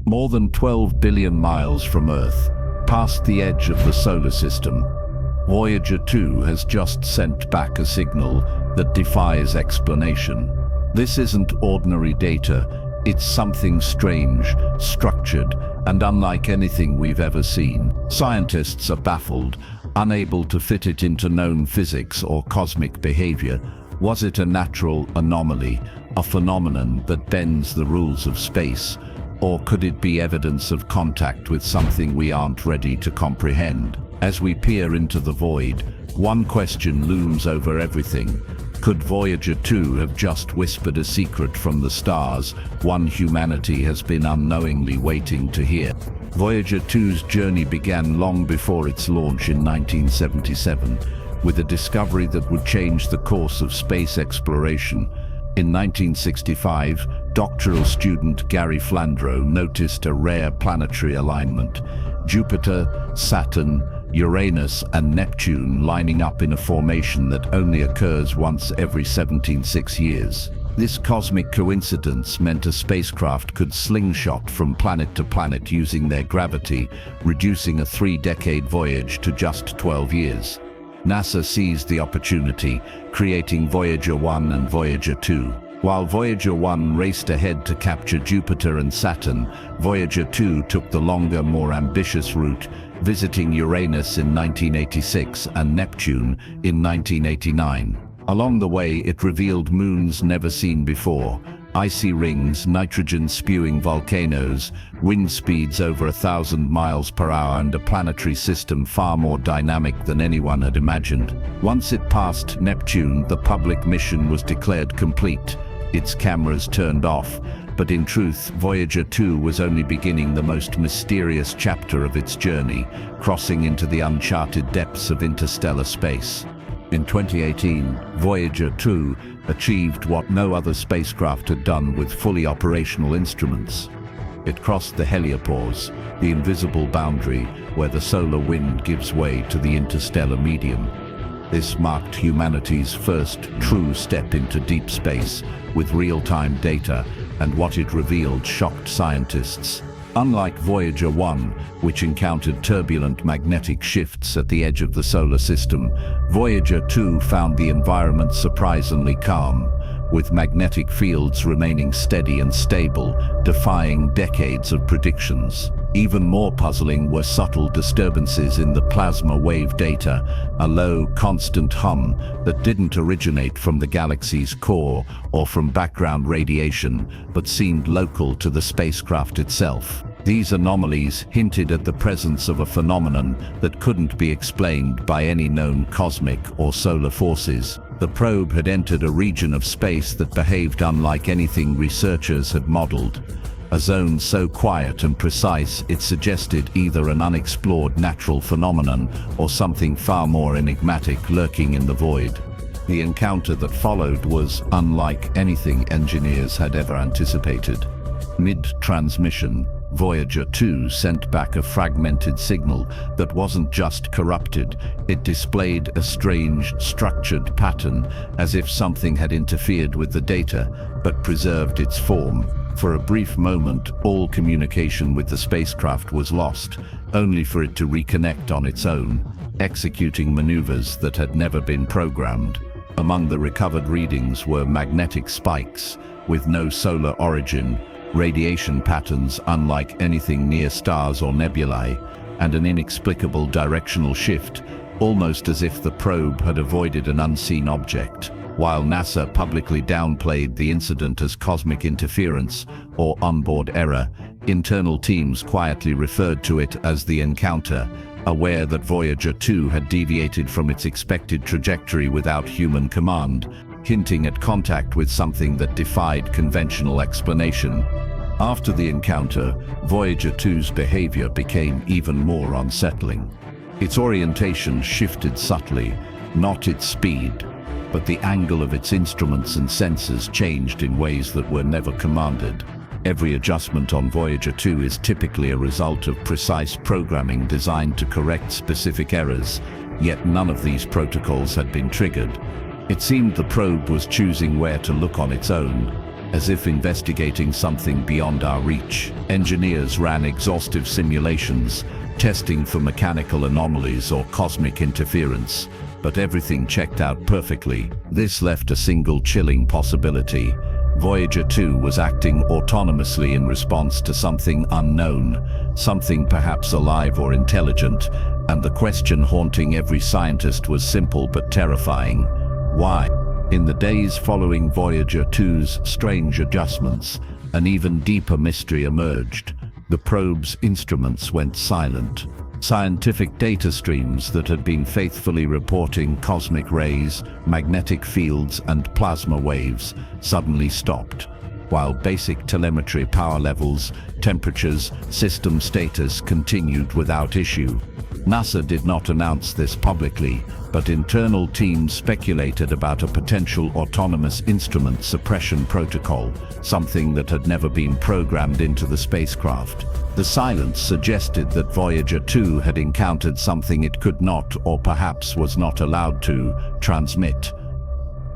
More than 12 billion miles from Earth, past the edge of the solar system, Voyager 2 has just sent back a signal that defies explanation. This isn't ordinary data, it's something strange, structured, and unlike anything we've ever seen. Scientists are baffled, unable to fit it into known physics or cosmic behavior. Was it a natural anomaly, a phenomenon that bends the rules of space? Or could it be evidence of contact with something we aren't ready to comprehend? As we peer into the void, one question looms over everything. Could Voyager 2 have just whispered a secret from the stars, one humanity has been unknowingly waiting to hear? Voyager 2's journey began long before its launch in 1977, with a discovery that would change the course of space exploration. In 1965, doctoral student Gary Flandro noticed a rare planetary alignment: Jupiter, Saturn, Uranus and Neptune lining up in a formation that only occurs once every 76 years. This cosmic coincidence meant a spacecraft could slingshot from planet to planet using their gravity, reducing a 3-decade voyage to just 12 years. NASA seized the opportunity, creating Voyager 1 and Voyager 2. While Voyager 1 raced ahead to capture Jupiter and Saturn, Voyager 2 took the longer, more ambitious route, visiting Uranus in 1986 and Neptune in 1989. Along the way, it revealed moons never seen before, icy rings, nitrogen-spewing volcanoes, wind speeds over 1,000 miles per hour, and a planetary system far more dynamic than anyone had imagined. Once it passed Neptune, the public mission was declared complete, its cameras turned off. But in truth, Voyager 2 was only beginning the most mysterious chapter of its journey, crossing into the uncharted depths of interstellar space. In 2018, Voyager 2 achieved what no other spacecraft had done with fully operational instruments. It crossed the heliopause, the invisible boundary where the solar wind gives way to the interstellar medium. This marked humanity's first true step into deep space, with real-time data, and what it revealed shocked scientists. Unlike Voyager 1, which encountered turbulent magnetic shifts at the edge of the solar system, Voyager 2 found the environment surprisingly calm, with magnetic fields remaining steady and stable, defying decades of predictions. Even more puzzling were subtle disturbances in the plasma wave data, a low, constant hum that didn't originate from the galaxy's core or from background radiation, but seemed local to the spacecraft itself. These anomalies hinted at the presence of a phenomenon that couldn't be explained by any known cosmic or solar forces. The probe had entered a region of space that behaved unlike anything researchers had modeled. A zone so quiet and precise it suggested either an unexplored natural phenomenon or something far more enigmatic lurking in the void. The encounter that followed was unlike anything engineers had ever anticipated. Mid-transmission, Voyager 2 sent back a fragmented signal that wasn't just corrupted, it displayed a strange, structured pattern, as if something had interfered with the data, but preserved its form. For a brief moment, all communication with the spacecraft was lost, only for it to reconnect on its own, executing maneuvers that had never been programmed. Among the recovered readings were magnetic spikes, with no solar origin, radiation patterns unlike anything near stars or nebulae, and an inexplicable directional shift, almost as if the probe had avoided an unseen object. While NASA publicly downplayed the incident as cosmic interference or onboard error, internal teams quietly referred to it as the encounter, aware that Voyager 2 had deviated from its expected trajectory without human command, hinting at contact with something that defied conventional explanation. After the encounter, Voyager 2's behavior became even more unsettling. Its orientation shifted subtly, not its speed, but the angle of its instruments and sensors changed in ways that were never commanded. Every adjustment on Voyager 2 is typically a result of precise programming designed to correct specific errors, yet none of these protocols had been triggered. It seemed the probe was choosing where to look on its own. as if investigating something beyond our reach. Engineers ran exhaustive simulations, testing for mechanical anomalies or cosmic interference, but everything checked out perfectly. This left a single chilling possibility. Voyager 2 was acting autonomously in response to something unknown, something perhaps alive or intelligent, and the question haunting every scientist was simple but terrifying. Why? In the days following Voyager 2's strange adjustments, an even deeper mystery emerged. The probe's instruments went silent. Scientific data streams that had been faithfully reporting cosmic rays, magnetic fields, and plasma waves suddenly stopped, while basic telemetry power levels, temperatures, system status continued without issue. NASA did not announce this publicly, but internal teams speculated about a potential autonomous instrument suppression protocol, something that had never been programmed into the spacecraft. The silence suggested that Voyager 2 had encountered something it could not, or perhaps was not allowed to, transmit.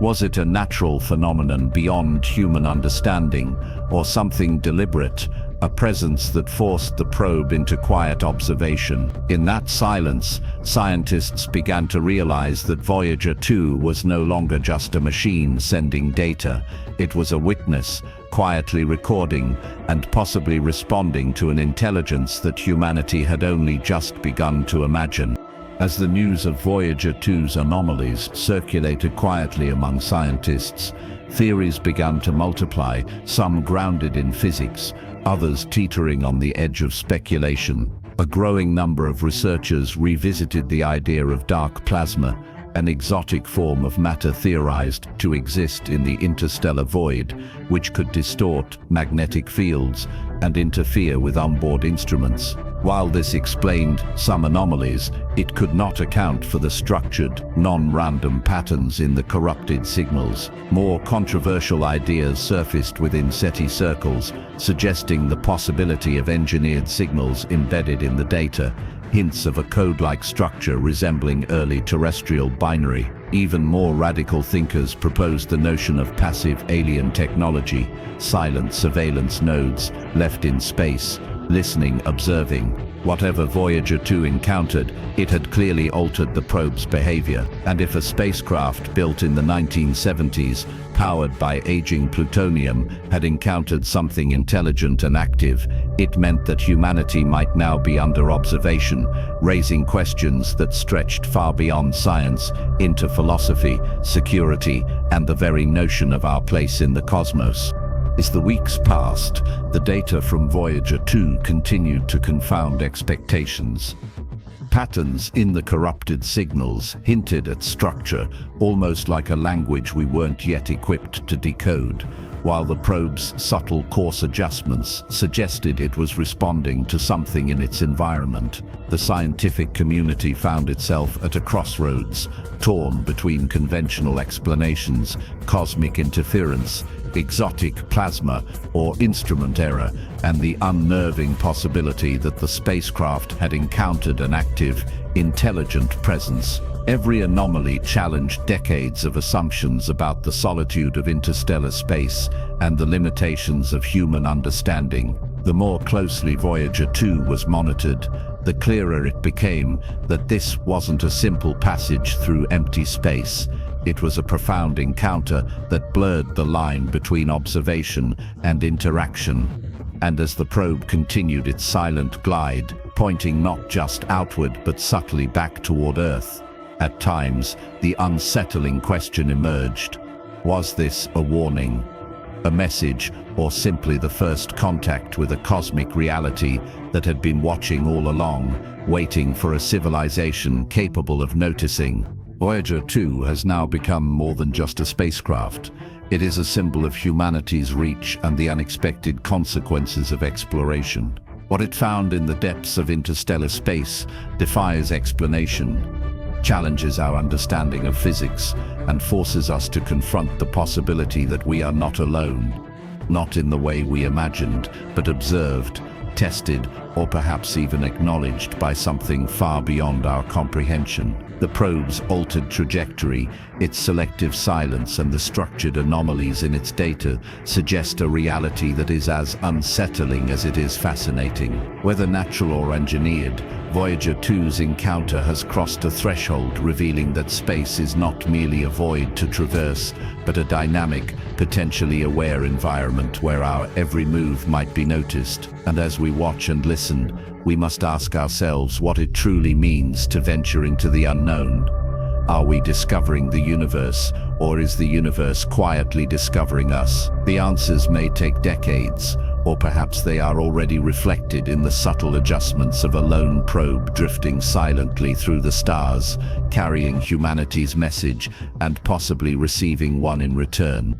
Was it a natural phenomenon beyond human understanding, or something deliberate, a presence that forced the probe into quiet observation? In that silence, scientists began to realize that Voyager 2 was no longer just a machine sending data. It was a witness, quietly recording and possibly responding to an intelligence that humanity had only just begun to imagine. As the news of Voyager 2's anomalies circulated quietly among scientists, theories began to multiply, some grounded in physics, others teetering on the edge of speculation. A growing number of researchers revisited the idea of dark plasma, an exotic form of matter theorized to exist in the interstellar void, which could distort magnetic fields and interfere with onboard instruments. While this explained some anomalies, it could not account for the structured, non-random patterns in the corrupted signals. More controversial ideas surfaced within SETI circles, suggesting the possibility of engineered signals embedded in the data, hints of a code-like structure resembling early terrestrial binary. Even more radical thinkers proposed the notion of passive alien technology, silent surveillance nodes left in space, listening, observing. Whatever Voyager 2 encountered, it had clearly altered the probe's behavior. And if a spacecraft built in the 1970s, powered by aging plutonium, had encountered something intelligent and active, it meant that humanity might now be under observation, raising questions that stretched far beyond science into philosophy, security, and the very notion of our place in the cosmos. As the weeks passed, the data from Voyager 2 continued to confound expectations. Patterns in the corrupted signals hinted at structure, almost like a language we weren't yet equipped to decode, while the probe's subtle course adjustments suggested it was responding to something in its environment. The scientific community found itself at a crossroads, torn between conventional explanations, cosmic interference, exotic plasma, or instrument error, and the unnerving possibility that the spacecraft had encountered an active, intelligent presence. Every anomaly challenged decades of assumptions about the solitude of interstellar space and the limitations of human understanding. The more closely Voyager 2 was monitored, the clearer it became that this wasn't a simple passage through empty space. It was a profound encounter that blurred the line between observation and interaction. And as the probe continued its silent glide, pointing not just outward but subtly back toward Earth, at times the unsettling question emerged: was this a warning, a message, or simply the first contact with a cosmic reality that had been watching all along, waiting for a civilization capable of noticing? Voyager 2 has now become more than just a spacecraft. It is a symbol of humanity's reach and the unexpected consequences of exploration. What it found in the depths of interstellar space defies explanation, challenges our understanding of physics, and forces us to confront the possibility that we are not alone, not in the way we imagined, but observed, tested, or perhaps even acknowledged by something far beyond our comprehension. The probe's altered trajectory, its selective silence, and the structured anomalies in its data suggest a reality that is as unsettling as it is fascinating. Whether natural or engineered, Voyager 2's encounter has crossed a threshold revealing that space is not merely a void to traverse, but a dynamic, potentially aware environment where our every move might be noticed. And as we watch and listen, we must ask ourselves what it truly means to venture into the unknown. Are we discovering the universe, or is the universe quietly discovering us? The answers may take decades, or perhaps they are already reflected in the subtle adjustments of a lone probe drifting silently through the stars, carrying humanity's message and possibly receiving one in return.